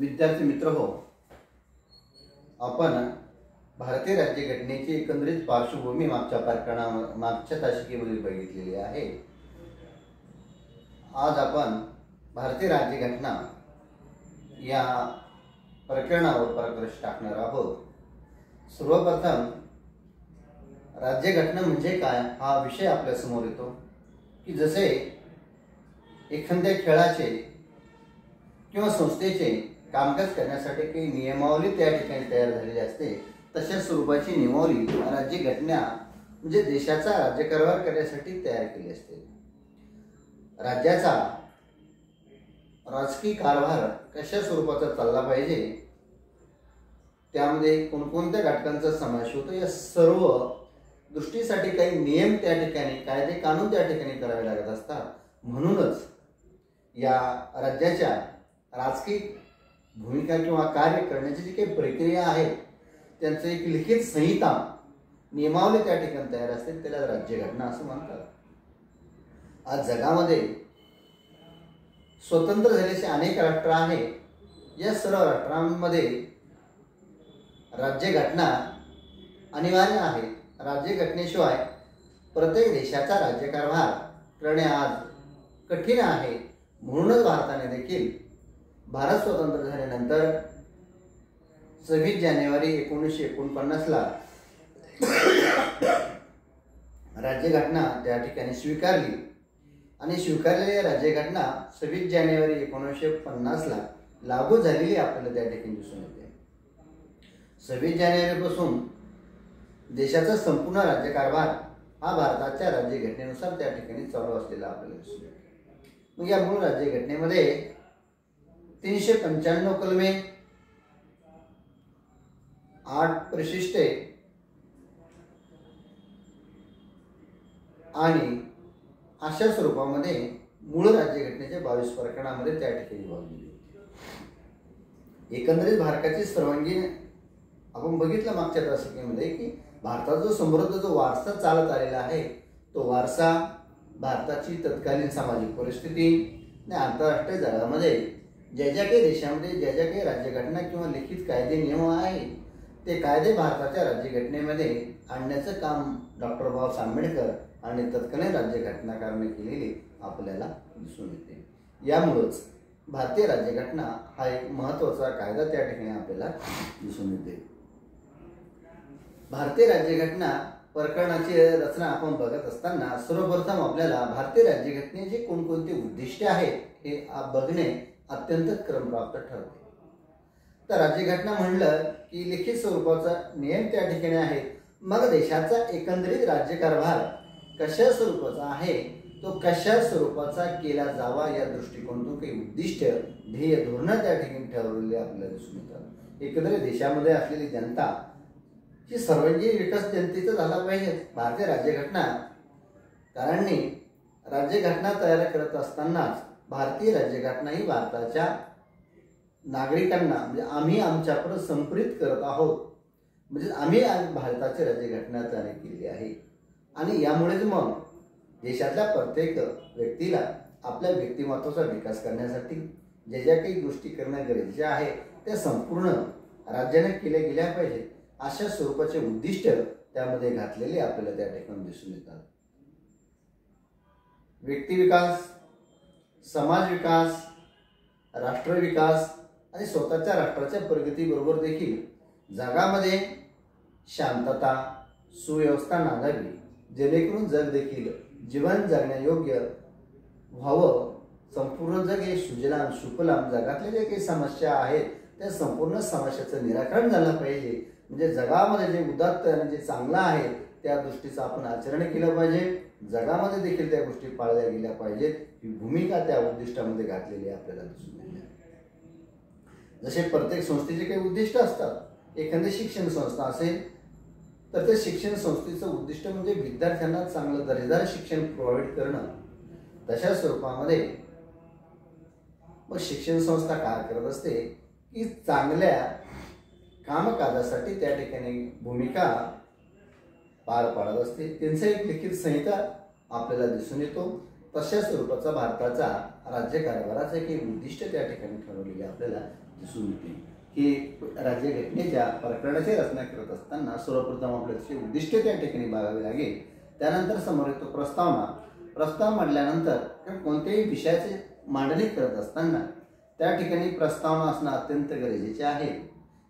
विद्यार्थी मित्र हो, आपण भारतीय राज्यघटनेची एकंदरीत पार्श्वभूमी मागच्या तासिकेमध्ये बघितलेली आहे। आज आपण भारतीय राज्यघटना या प्रकरणावर प्रकाश टाकणार आहोत। सर्वप्रथम राज्यघटना म्हणजे काय हा विषय आपल्या समोर येतो की जसे एखाद्या खेळाचे किंवा संस्थेचे कामकाज करण्यासाठी काही नियमावली त्या ठिकाणी तयार झालेली असते, तशा स्वरूपाची नियमावली राज्यघटना म्हणजे देशाचा राज्यकारभार करण्यासाठी तयार केली असते। राज्याचा राजकीय कारभार कशा स्वरूपाचा चालला पाहिजे, त्यामध्ये कोणकोणत्या घटकांचा समावेश होतो, या सर्व दृष्टीसाठी काही नियम त्या ठिकाणी, कायदे कानून त्या ठिकाणी करावे लागत असतात। म्हणूनच या राज्याच्या राजकीय भूमिका किंवा कार्य करण्याची जी काही प्रक्रिया आहे त्यांचं एक लिखित संहिता नियमावली त्या ठिकाणी तयार असते, त्याला राज्यघटना असं म्हणतात। आज जगामध्ये स्वतंत्र झालेले अनेक राष्ट्र आहेत। या सर्व राष्ट्रांमध्ये राज्यघटना अनिवार्य आहे। राज्यघटनेशिवाय प्रत्येक देशाचा राज्यकारभार करणे आज कठीण आहे। म्हणूनच भारताने देखील भारत स्वतंत्र झाल्यानंतर 26 जानेवारी 1949 ला राज्यघटना त्या ठिकाणी स्वीकारली आणि स्वीकारलेली राज्यघटना 26 जानेवारी 1950 ला लागू झालेली आपल्याला त्या ठिकाणी दिसून येते। 26 जानेवारी पासून देशाचा संपूर्ण राज्यकारभार हा भारताच्या राज्यघटनेनुसार त्या ठिकाणी चालू असलेला आपल्याला दिसून येतो। मग या मूळ राज्यघटनेमध्ये 395 कलमे, 8 परिशिष्टे आणि अशा स्वरूपामध्ये मूळ राज्यघटनेच्या 22 प्रकरणामध्ये त्या ठिकाणी विभागली होती। एकंदरीत भारताची सर्वांगीण आपण बघितलं मागच्या तासिकेमध्ये की भारताचा जो समृद्ध जो वारसा चालत आलेला आहे, तो वारसा भारताची तत्कालीन सामाजिक परिस्थिती आणि आंतरराष्ट्रीय जगामध्ये ज्या ज्या काही देशामध्ये ज्या ज्या काही राज्यघटना किंवा लिखित कायदे नियम आहे, ते कायदे भारताच्या राज्यघटनेमध्ये आणण्याचं काम डॉक्टर बाबासाहेब आंबेडकर आणि तत्कालीन राज्यघटनाकारांनी केलेली आपल्याला दिसून येते। यामुळेच भारतीय राज्यघटना हा एक महत्त्वाचा कायदा त्या ठिकाणी आपल्याला दिसून येते। भारतीय राज्यघटना प्रकरणाची रचना आपण बघत असताना सर्वप्रथम आपल्याला भारतीय राज्यघटनेची कोणकोणती उद्दिष्टे आहेत हे बघणे अत्यंत क्रमप्राप्त ठरते। तर राज्यघटना म्हणलं की लिखित स्वरूपाचा नियम त्या ठिकाणी आहेत। मग देशाचा एकंदरीत राज्यकारभार कशा स्वरूपाचा आहे, तो कशा स्वरूपाचा केला जावा या दृष्टिकोनातून काही उद्दिष्ट, ध्येय, धोरणं त्या ठिकाणी ठरवलेली आपल्याला दिसून येतात। एकंदरीत देशामध्ये असलेली जनता ही सर्वांगीण विकास जनतेचा झाला पाहिजे। भारतीय राज्यघटनाकारांनी राज्यघटना तयार करत असतानाच भारतीय राज्यघटना ही भारताच्या नागरिकांना म्हणजे आम्ही आमच्यापर्यंत संप्रेरित करत आहोत, म्हणजे आम्ही भारताची राज्यघटना तयार केली आहे। आणि यामुळेच मग देशातल्या प्रत्येक व्यक्तीला आपल्या व्यक्तिमत्वाचा विकास करण्यासाठी ज्या ज्या काही गोष्टी करणं गरजेचे आहे त्या संपूर्ण राज्याने केल्या गेल्या पाहिजे, अशा स्वरूपाचे उद्दिष्ट त्यामध्ये घातलेले आपल्याला त्या ठिकाणी दिसून येतात। व्यक्ती विकास, समाज विकास, राष्ट्र विकास आणि स्वतःच्या राष्ट्राच्या प्रगतीबरोबर देखील जगामध्ये शांतता, सुव्यवस्था नांदावी, जेणेकरून जग देखील जीवन जगण्यायोग्य व्हावं। संपूर्ण जग हे सुजलाम सुफलाम, जगातल्या ज्या काही समस्या आहेत त्या संपूर्ण समस्याचं निराकरण झालं पाहिजे। म्हणजे जगामध्ये जे उदात्त आणि जे चांगलं आहे त्या दृष्टीचं आपण आचरण केलं पाहिजे, जगामध्ये देखील त्या गोष्टी पाळल्या गेल्या पाहिजेत, ही भूमिका त्या उद्दिष्टामध्ये घातलेली आपल्याला दिसून येते। जसे प्रत्येक संस्थेचे काही उद्दिष्ट असतात। एखादी शिक्षण संस्था असेल तर त्या शिक्षण संस्थेचं उद्दिष्ट म्हणजे विद्यार्थ्यांना चांगलं दर्जेदार शिक्षण प्रोव्हाइड करणं। तशा स्वरूपामध्ये मग शिक्षण संस्था काय करत असते की चांगल्या कामकाजासाठी त्या ठिकाणी भूमिका पार पाडत असते। त्यांचं एक लिखित संहिता आपल्याला दिसून येतो। तशा स्वरूपाचा भारताचा राज्यकारभाराचे काही उद्दिष्ट त्या ठिकाणी ठरवलेले आपल्याला दिसून येते की राज्यघटनेच्या प्रकरणाची रचना करत असताना सर्वप्रथम आपल्याची उद्दिष्टे त्या ठिकाणी बघावी लागेल. त्यानंतर समोर येतो प्रस्तावना. प्रस्ताव म्हटल्यानंतर कोणत्याही विषयाची मांडणी करत असताना त्या ठिकाणी प्रस्तावना असणं अत्यंत गरजेचे आहे.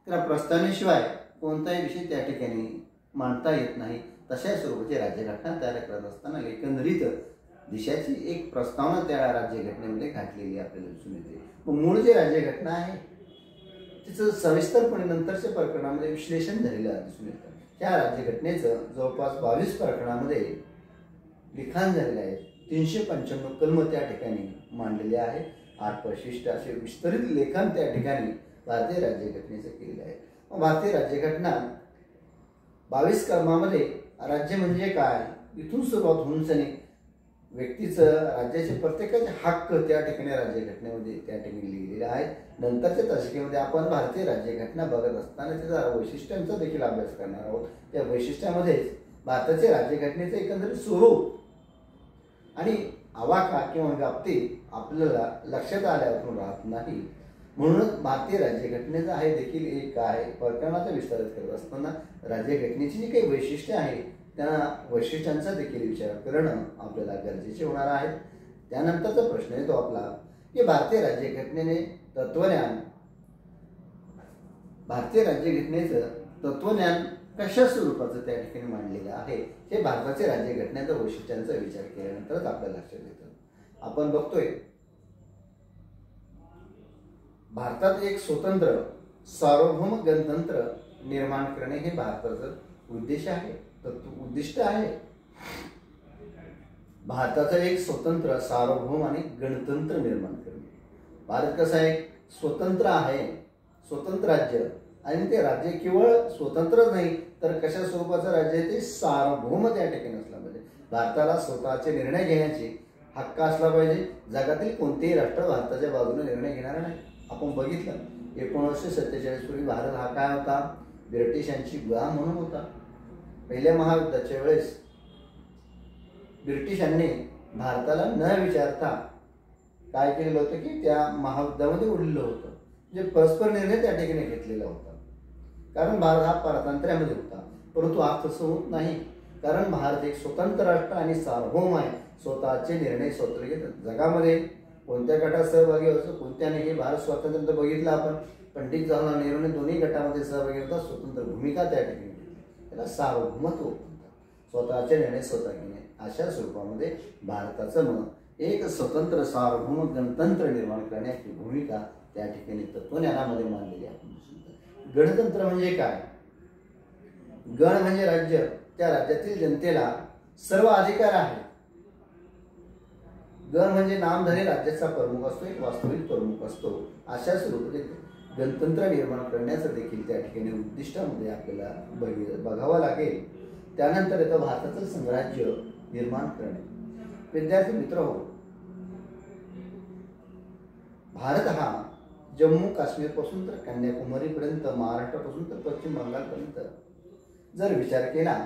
तर प्रस्तावनेशिवाय कोणताही विषय त्या ठिकाणी मांडता येत नाही. तशा स्वरूपाची राज्यघटना तयार करत असताना एकंदरीत देशाची एक प्रस्तावना त्या राज्यघटनेमध्ये घातलेली आपल्याला दिसून येते. मूळ जी राज्यघटना आहे तिचं सविस्तरपणे नंतरच्या प्रकरणामध्ये विश्लेषण झालेलं दिसून येतं. त्या राज्यघटनेचं जवळपास 22 प्रकरणामध्ये लिखाण झालेलं आहे. 395 कलम त्या ठिकाणी मांडलेले आहे. 8 परिशिष्ट असे विस्तरित लेखन त्या ठिकाणी भारतीय राज्यघटनेचं केलेलं आहे. भारतीय राज्यघटना 22 कलमामध्ये राज्य म्हणजे काय इथून सुरुवात होऊन सनी व्यक्तीचं राज्याचे प्रत्येकाचे हक्क त्या ठिकाणी राज्यघटनेमध्ये त्या ठिकाणी लिहिलेले आहेत. नंतरच्या दशकेमध्ये आपण भारतीय राज्यघटना बघत असताना त्याच्या वैशिष्ट्यांचा देखील अभ्यास करणार आहोत. त्या वैशिष्ट्यामध्येच भारताच्या राज्यघटनेचे एकंदरीत स्वरूप आणि आवाका किंवा व्याप्ती आपल्याला लक्षात आल्यावर राहत नाही. म्हणूनच भारतीय राज्यघटनेचा आहे देखील एक आहे प्रकरणाचा विस्तार करत असताना राज्यघटनेची जी काही वैशिष्ट्ये आहेत त्या वैशिष्ट्यांचा देखील विचार करणं आपल्याला गरजेचे होणार आहे. त्यानंतरचा प्रश्न येतो आपला की भारतीय राज्यघटनेचं तत्वज्ञान कशा स्वरूपाचं त्या ठिकाणी मांडलेलं आहे हे भारताच्या राज्यघटनेच्या वैशिष्ट्यांचा विचार केल्यानंतरच आपल्याला लक्षात येतं. आपण बघतोय भारतात एक स्वतंत्र सार्वभौम गणतंत्र निर्माण करणे हे भारताचं उद्दिष्ट आहे. भारताचा एक स्वतंत्र सार्वभौम आणि गणतंत्र निर्माण करणे. भारत कसा आहे स्वतंत्र आहे, स्वतंत्र राज्य आणि ते राज्य केवळ स्वतंत्रच नाही तर कशा स्वरूपाचं राज्य आहे ते सार्वभौम त्या ठिकाणी असला पाहिजे. भारताला स्वतःचे निर्णय घेण्याचे हक्क असला पाहिजे. जगातील कोणतेही राष्ट्र भारताच्या बाजूने निर्णय घेणार नाही. आपण बघितलं 1947 पूर्वी भारत हा काय होता ब्रिटिशांची गुलाम म्हणून होता. पहिल्या महायुद्धाच्या वेळेस ब्रिटिशांनी भारताला न विचारता काय केलेलं होतं की त्या महायुद्धामध्ये उडलेलं होतं. म्हणजे परस्पर निर्णय त्या ठिकाणी घेतलेला होता कारण भारत हा पारतंत्र्यामध्ये होता. परंतु आज तसं होत नाही कारण भारत एक स्वतंत्र राष्ट्र आणि सार्वभौम आहे. स्वतःचे निर्णय स्वतंत्र घेतात. जगामध्ये कोणत्या गटात सहभागी व्हायचं कोणत्या नाही हे भारत स्वातंत्र्य बघितलं आपण. पंडित जवाहरलाल नेहरूने दोन्ही गटामध्ये सहभागी होता. स्वतंत्र भूमिका त्या ठिकाणी घेतली. त्याला सार्वभौमत्व म्हणतात. स्वतःचे निर्णय स्वतः घेणे अशा स्वरूपामध्ये भारताचं मत एक स्वतंत्र सार्वभौम गणतंत्र निर्माण करण्याची भूमिका त्या ठिकाणी तत्वज्ञानामध्ये मांडलेली आपण दिसून येते. गणतंत्र म्हणजे काय? गण म्हणजे राज्य. त्या राज्यातील जनतेला सर्व अधिकार आहेत. गण म्हणजे नामधारी राज्याचा प्रमुख असतो, एक वास्तविक प्रमुख असतो. अशा स्वरूपाचे गणतंत्र निर्माण करण्याचं देखील त्या ठिकाणी उद्दिष्टामध्ये आपल्याला बघावं लागेल. त्यानंतर येतं भारताचं संघराज्य निर्माण करणे. विद्यार्थी मित्र हो, भारत हा जम्मू काश्मीर पासून तर कन्याकुमारी पर्यंत, महाराष्ट्रापासून तर पश्चिम बंगालपर्यंत जर विचार केला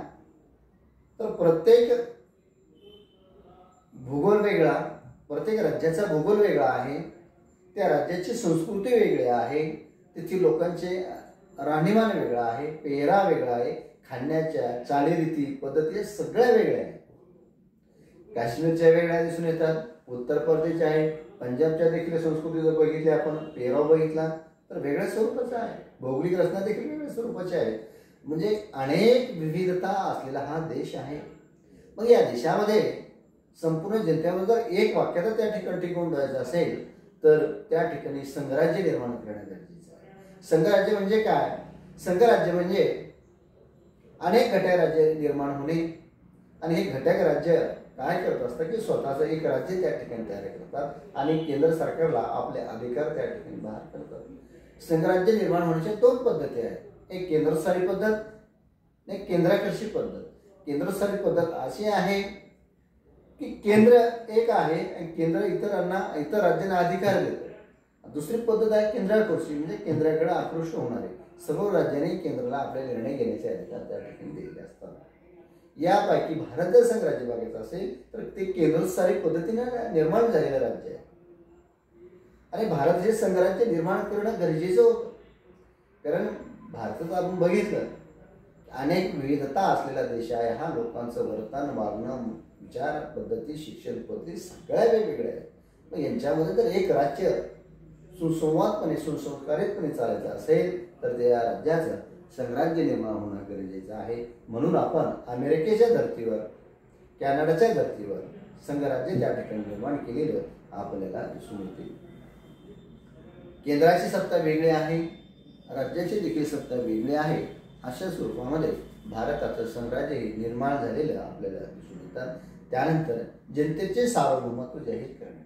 तर प्रत्येक भूगोल वेगळा, प्रत्येक राज्याचा भूगोल वेगळा आहे. त्या राज्याची संस्कृती वेगळी आहे. तेथील लोकांचे राहणीमान वेगळं आहे, पेहराव वेगळा आहे, खाण्याच्या चालीरीती पद्धती सगळ्या वेगळ्या आहेत. काश्मीरच्या वेगळ्या दिसून येतात, उत्तर प्रदेशच्या आहे, पंजाबच्या देखील संस्कृती जर बघितली आपण, पेहराव बघितला तर वेगळ्या स्वरूपाचा आहे. भौगोलिक रचना देखील वेगळ्या स्वरूपाची आहे. म्हणजे अनेक विविधता असलेला हा देश आहे. मग या देशामध्ये संपूर्ण जनतेवर जर एक वाक्यात त्या ठिकाणी टिकवून ठेवायचं असेल तर त्या ठिकाणी संघराज्य निर्माण करणं गरजेचं आहे. संघराज्य म्हणजे काय? संघराज्य म्हणजे अनेक घटक राज्य निर्माण होणे आणि हे घटक राज्य काय करत असतात की स्वतःचं एक राज्य त्या ठिकाणी तयार करतात आणि केंद्र सरकारला आपले अधिकार त्या ठिकाणी बाहेर करतात. संघराज्य निर्माण होण्याच्या 2 पद्धती आहेत. एक केंद्रस्थानी पद्धत, एक केंद्राकर्षी पद्धत. केंद्रस्थानी पद्धत अशी आहे की केंद्र एक आहे आणि केंद्र इतर राज्यांना अधिकार देतं. दुसरी पद्धत आहे केंद्राकर्षी, म्हणजे केंद्राकडे आकृष्ट होणारे. सर्व राज्यांनी केंद्राला आपले निर्णय घेण्याचे अधिकार त्या ठिकाणी दिलेले असतात. यापैकी भारत जर संघराज्य बघायचं असेल तर ते केंद्रस्थानी पद्धतीने निर्माण झालेलं राज्य आहे. आणि भारत हे संघराज्य निर्माण करणं गरजेचं होतं. कारण भारतात आपण बघितलं अनेक विविधता असलेला देश आहे. हा लोकांचं वर्तन, वागणं, विचार पद्धती, शिक्षण पद्धती सगळ्या वेगवेगळ्या आहेत. मग यांच्यामध्ये जर एक राज्य सुसंवादपणे सुसंस्कारितपणे चालायचं असेल तर त्या राज्याचं संघराज्य निर्माण होणं गरजेचं आहे. म्हणून आपण अमेरिकेच्या धर्तीवर, कॅनडाच्या धर्तीवर संघराज्य त्या ठिकाणी निर्माण केलेलं आपल्याला दिसून येते. केंद्राची सत्ता वेगळी आहे, राज्याची देखील सत्ता वेगळी आहे. अशा स्वरूपामध्ये भारताचं संघराज्य हे निर्माण झालेलं आपल्याला दिसून येतात. त्यानंतर जनतेचे सार्वभौमत्व जाहीर करणे,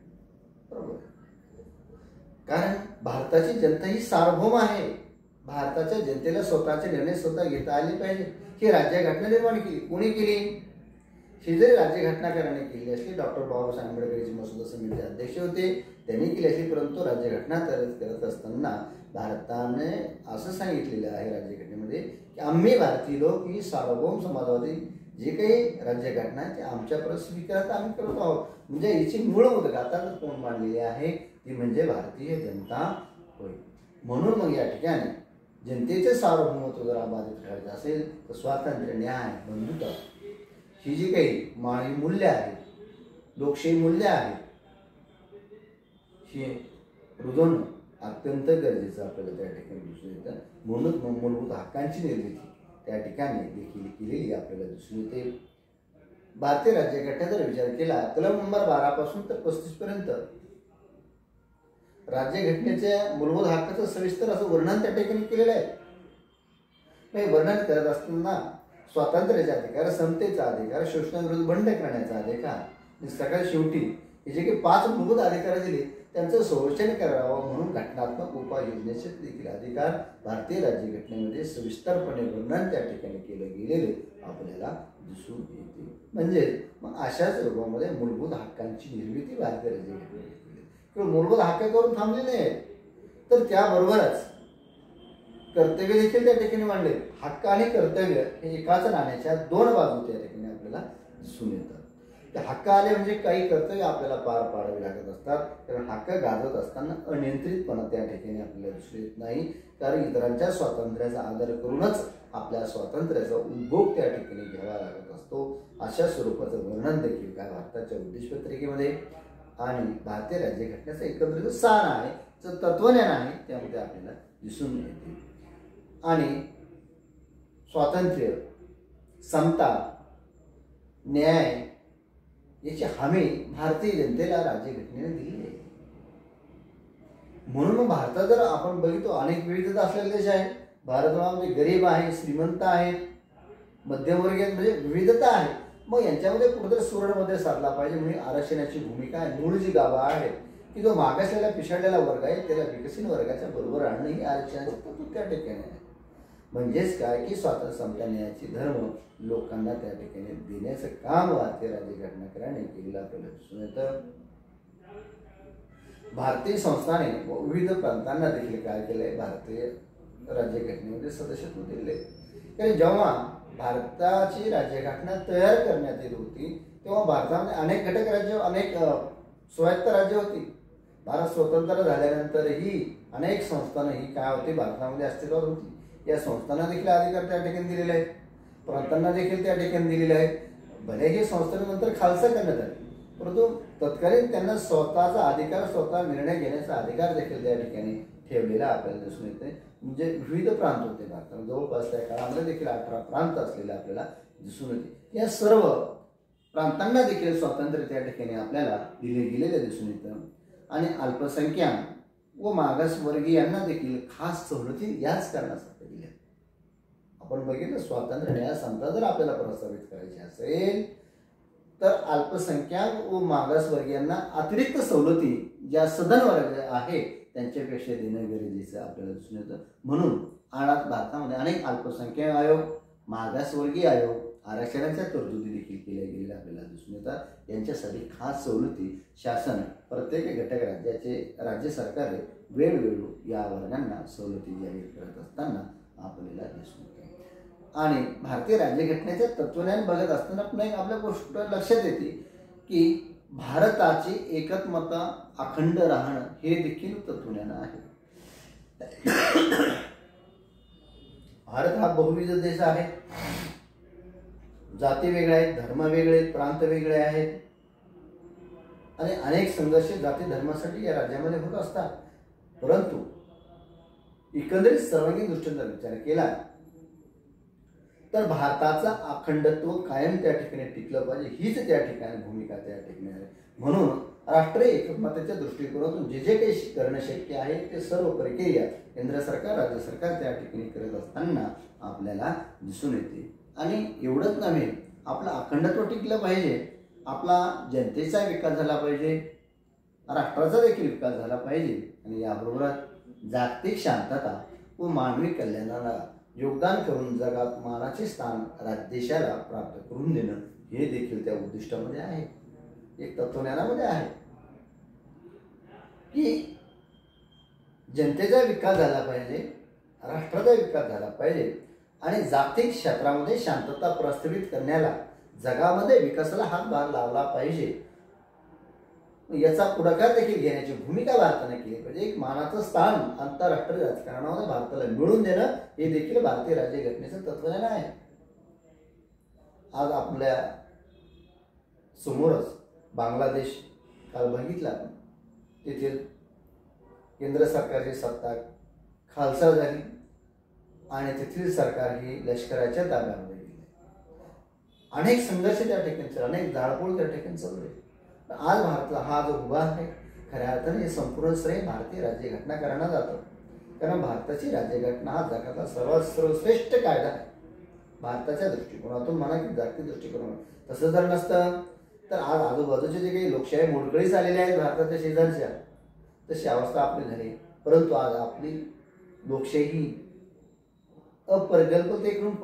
बरोबर. कारण भारताची जनता ही सार्वभौम आहे. भारताच्या जनतेला स्वतःचे निर्णय स्वतः घेता आले पाहिजे. ही राज्यघटना निर्माण केली. कोणी केली? ही जरी राज्यघटनाकारांनी केली असली, डॉक्टर बाबासाहेब आंबेडकरची मसुदा समिती अध्यक्ष होते, त्यांनी केली असली. परंतु राज्यघटना करत असताना भारताने असं सांगितलेलं आहे राज्यघटनेमध्ये की आम्ही भारतीय लोक ही सार्वभौम समाजवादी जे काही राज्यघटना आहे ते आमच्याकडे स्वीकारता आम्ही करत आहोत. म्हणजे याची मूळ उद्गाता कोण मांडलेली आहे ती म्हणजे भारतीय जनता होय. म्हणून मग या ठिकाणी जनतेचे सार्वभौमत्व जर बाधित करायचं असेल तर स्वातंत्र्य, न्याय, बंधुता ही जी काही मानवी मूल्य आहेत, लोकशाही मूल्य आहेत, ही रुजवणं अत्यंत गरजेचं आपल्याला त्या ठिकाणी दिसून येतं. म्हणूनच मूलभूत हक्कांची निर्मिती त्या ठिकाणी देखील केलेली आपल्याला दिसून येते. भारतीय राज्यघटनेचा जर विचार केला कलम नंबर 12 पासून तर 35 पर्यंत राज्यघटनेच्या मूलभूत हक्काचं सविस्तर असं वर्णन त्या ठिकाणी केलेलं आहे. हे वर्णन करत असताना स्वातंत्र्याचा अधिकार, समतेचा अधिकार, शोषणाविरुद्ध बंड करण्याचा अधिकार आणि सगळ्यात शेवटी हे जे काही 5 मूलभूत अधिकार दिले त्यांचं संरक्षण करावं म्हणून घटनात्मक उपाययोजनेचे देखील अधिकार भारतीय राज्यघटनेमध्ये सविस्तरपणे वर्णन त्या ठिकाणी केलं गेलेले आपल्याला दिसून येते. म्हणजे मग अशाच रूपामध्ये मूलभूत हक्कांची निर्मिती भारतीय राज्यघटनेमध्ये केली. किंवा मूलभूत हक्क करून थांबले नाही तर त्याबरोबरच कर्तव्य देखील त्या ठिकाणी मांडले. हक्क आणि कर्तव्य हे एकाच नाण्याच्या 2 बाजू त्या ठिकाणी आपल्याला दिसून येतात. ते हक्क आले म्हणजे काही कर्तव्य आपल्याला पार पाडावी लागत असतात. कारण हक्क गाजवत असताना अनियंत्रितपणा त्या ठिकाणी आपल्याला दिसून येत नाही. कारण इतरांच्या स्वातंत्र्याचा आदर करूनच आपल्या स्वातंत्र्याचा उपभोग त्या ठिकाणी घ्यावा लागत असतो. अशा स्वरूपाचं वर्णन देखील काय भारताच्या उद्देशपत्रिकेमध्ये आणि भारतीय राज्यघटनेचं एकत्रित सार आहे, तत्वज्ञान आहे, त्यामध्ये आपल्याला दिसून येते. आणि स्वातंत्र्य, समता, न्याय याची हमी भारतीय जनतेला राज्यघटनेने दिली आहे. म्हणून भारतात जर आपण बघितलो अनेक विविधता असलेले देश आहे. भारतामध्ये गरीब आहे, श्रीमंत आहेत, मध्यमवर्गीय म्हणजे विविधता आहे. मग यांच्यामध्ये कुठेतरी सुवर्णमध्ये साधला पाहिजे. म्हणजे आरक्षणाची भूमिका आहे. मूळ जी गाभा आहेत की जो मागासलेला पिछाडलेला वर्ग आहे त्याला विकसित वर्गाच्या बरोबर आणणं ही आरक्षणाची तत्व त्या ठिकाणी आहे. म्हणजेच काय की स्वातंत्र्य, समता, न्यायाची धर्म लोकांना त्या ठिकाणी देण्याचं काम भारतीय राज्यघटनाकारांनी केलेलं आपल्याला दिसून येतं. भारतीय संस्थाने विविध प्रांतांना देखील काय केलंय भारतीय राज्यघटनेमध्ये सदस्यत्व दिले. कारण जेव्हा भारताची राज्यघटना तयार करण्यात येत होती तेव्हा भारतामध्ये अनेक घटक राज्य, अनेक स्वायत्त राज्य होती. भारत स्वतंत्र झाल्यानंतरही अनेक संस्थानं ही काय होती भारतामध्ये अस्तित्वात होती. या संस्थांना देखील अधिकार त्या ठिकाणी दिलेले आहेत, प्रांतांना देखील त्या ठिकाणी दिलेले आहेत. भले हे संस्थांनंतर खालसा करण्यात आले परंतु तत्कालीन त्यांना स्वतःचा अधिकार, स्वतः निर्णय घेण्याचा अधिकार देखील त्या ठिकाणी ठेवलेला आपल्याला दिसून येते. म्हणजे विविध प्रांत होते भारतात. जवळपास त्या काळामध्ये देखील 18 प्रांत असलेले आपल्याला दिसून येते. या सर्व प्रांतांना देखील स्वातंत्र्य त्या ठिकाणी आपल्याला दिले गेलेले दिसून येतं. आणि अल्पसंख्याक व मागासवर्गीयांना देखील खास सवलती याच कारणासाठी दिल्या. आपण बघितलं स्वातंत्र्य, न्याय, समता जर आपल्याला प्रस्तावित करायची असेल तर अल्पसंख्याक व मागासवर्गीयांना अतिरिक्त सवलती ज्या सदन वर्ग आहे त्यांच्यापेक्षा देणं गरजेचं आपल्याला दिसून येतं. म्हणून आज भारतामध्ये अनेक अल्पसंख्याक आयोग, मागासवर्गीय आयोग, आरक्षणाच्या तरतुदी देखील केल्या गेलेल्या आपल्याला दिसून येतात. यांच्यासाठी खास सवलती शासन प्रत्येक घटक राज्य सरकार वेळोवेळी या वर्गांना सवलती जाहीर करत असताना आपल्याला दिसून येते. आणि भारतीय राज्यघटनेचे तत्वज्ञान बघत असताना पुन्हा एक आपल्या गोष्ट लक्षात येते की भारताची एकत्मता अखंड राहणं हे देखील तत्वज्ञान आहे. भारत हा बहुविध देश आहे. जाती वेगळ्या आहेत, धर्म वेगळे आहेत, प्रांत वेगळे आहेत आणि अनेक संघर्ष जाती धर्मासाठी या राज्यामध्ये होत असतात. परंतु एकंदरीत सर्वांगीण दृष्टीने जर विचार केला तर भारताचा अखंडत्व कायम त्या ठिकाणी टिकलं पाहिजे, हीच त्या ठिकाणी भूमिका त्या ठिकाणी आहे. म्हणून राष्ट्रीय एकमताच्या दृष्टिकोनातून जे जे काही करणं शक्य आहे ते सर्व प्रक्रिया केंद्र सरकार राज्य सरकार त्या ठिकाणी करत असताना आपल्याला दिसून येते. आणि एवढंच नव्हे, आपलं अखंडत्व टिकलं पाहिजे, आपला जनतेचा विकास झाला पाहिजे, राष्ट्राचा देखील विकास झाला पाहिजे आणि याबरोबरच जागतिक शांतता व मानवी कल्याणाला योगदान करून जगात मानाचे स्थान देशाला प्राप्त करून देणं हे देखील त्या उद्दिष्टामध्ये आहे. एक तत्वज्ञानामध्ये आहे की जनतेचा विकास झाला पाहिजे, राष्ट्राचा विकास झाला पाहिजे आणि जागतिक क्षेत्रामध्ये शांतता प्रस्थापित करण्याला जगामध्ये विकासाला हातभार लावला पाहिजे. याचा पुढाकार देखील घेण्याची भूमिका भारताने केली पाहिजे. एक मानाचं स्थान आंतरराष्ट्रीय राजकारणामध्ये भारताला मिळवून देणं हे देखील भारतीय राज्यघटनेचं तत्वज्ञान आहे. आज आपल्या समोरच बांगलादेश काल बघितला, तेथील केंद्र सरकारची सत्ता खालसा झाली आणि तेथील सरकार ही लष्कराच्या ताब्यामध्ये गेले. अनेक संघर्ष त्या ठिकाणी चालले, अनेक जाळपोळ त्या ठिकाणी चालले. आज भारताला हा जो उभा आहे खऱ्या अर्थाने हे संपूर्ण श्रेय भारतीय राज्यघटनाकारांना जातं. कारण भारताची राज्यघटना हा जगातला सर्वश्रेष्ठ कायदा आहे. भारताच्या दृष्टिकोनातून म्हणा की जागतिक दृष्टिकोनातून. तसं जर नसतं तर आज आजूबाजूचे जे काही लोकशाही मोडकळीस आलेल्या आहेत भारताच्या शेजारच्या, तशी अवस्था आपली झाली. परंतु आज आपली लोकशाही अप्रगल्भतेकडून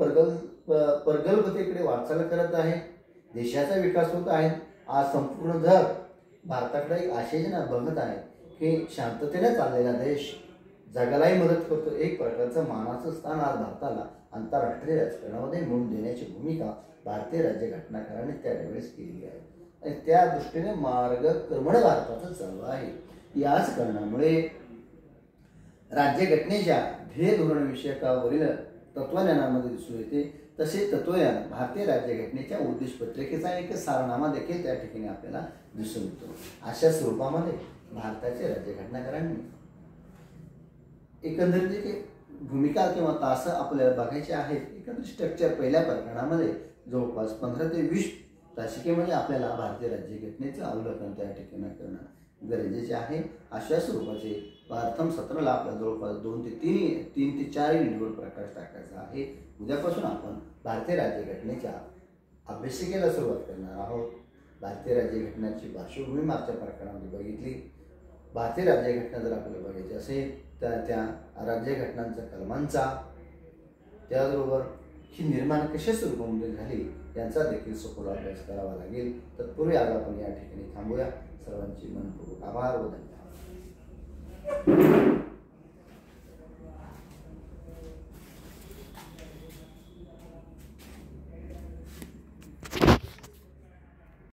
प्रगल्भतेकडे वाटचाल करत आहे. देशाचा विकास होत आहे. आज संपूर्ण जग भारताकडे एक आशेने बघत आहे की शांततेने चाललेला देश जगालाही मदत करतो. एक प्रकारचं मानाचं स्थान आज भारताला आंतरराष्ट्रीय राजकारणामध्ये मिळवून देण्याची भूमिका भारतीय राज्यघटनाकारांनी त्यावेळेस केली आहे आणि त्या दृष्टीने मार्गक्रमण भारताचं चालू आहे. याच कारणामुळे राज्यघटनेच्या ध्येय धोरण विषयकावरील तत्वज्ञानामध्ये दिसून येते. तसे तत्वज्ञान भारतीय राज्यघटनेच्या उद्देश पत्रिकेचा एक सारनामा देखील त्या ठिकाणी आपल्याला दिसून येतो. अशा स्वरूपामध्ये भारताच्या राज्यघटनाकारांनी एकंदरीत जे काही भूमिका किंवा तास आपल्याला बघायचे आहेत, एकंदरीत स्ट्रक्चर पहिल्या प्रकरणामध्ये जवळपास 15 ते 20 तासिकेमध्ये आपल्याला भारतीय राज्यघटनेचं अवलोकन त्या ठिकाणी करणं गरजेचे आहे. अशा स्वरूपाचे प्रथम सत्राला आपल्याला जवळपास 3 ते 4 युनिटवर प्रकाश टाकायचा आहे. उद्यापासून आपण भारतीय राज्यघटनेच्या अभ्यासिकेला सुरुवात करणार आहोत. भारतीय राज्यघटनेची पार्श्वभूमी मागच्या प्रकरणामध्ये बघितली. भारतीय राज्यघटना जर आपल्याला बघायची असेल तर त्या राज्यघटनांच्या कलमांचा, त्याचबरोबर ही निर्माण कशा स्वरूपामध्ये झाली यांचा देखील सखोल अभ्यास करावा लागेल. तत्पूर्वी आज आपण या ठिकाणी थांबूया. सर्वांची मनपूर्वक आभार व धन्यवाद.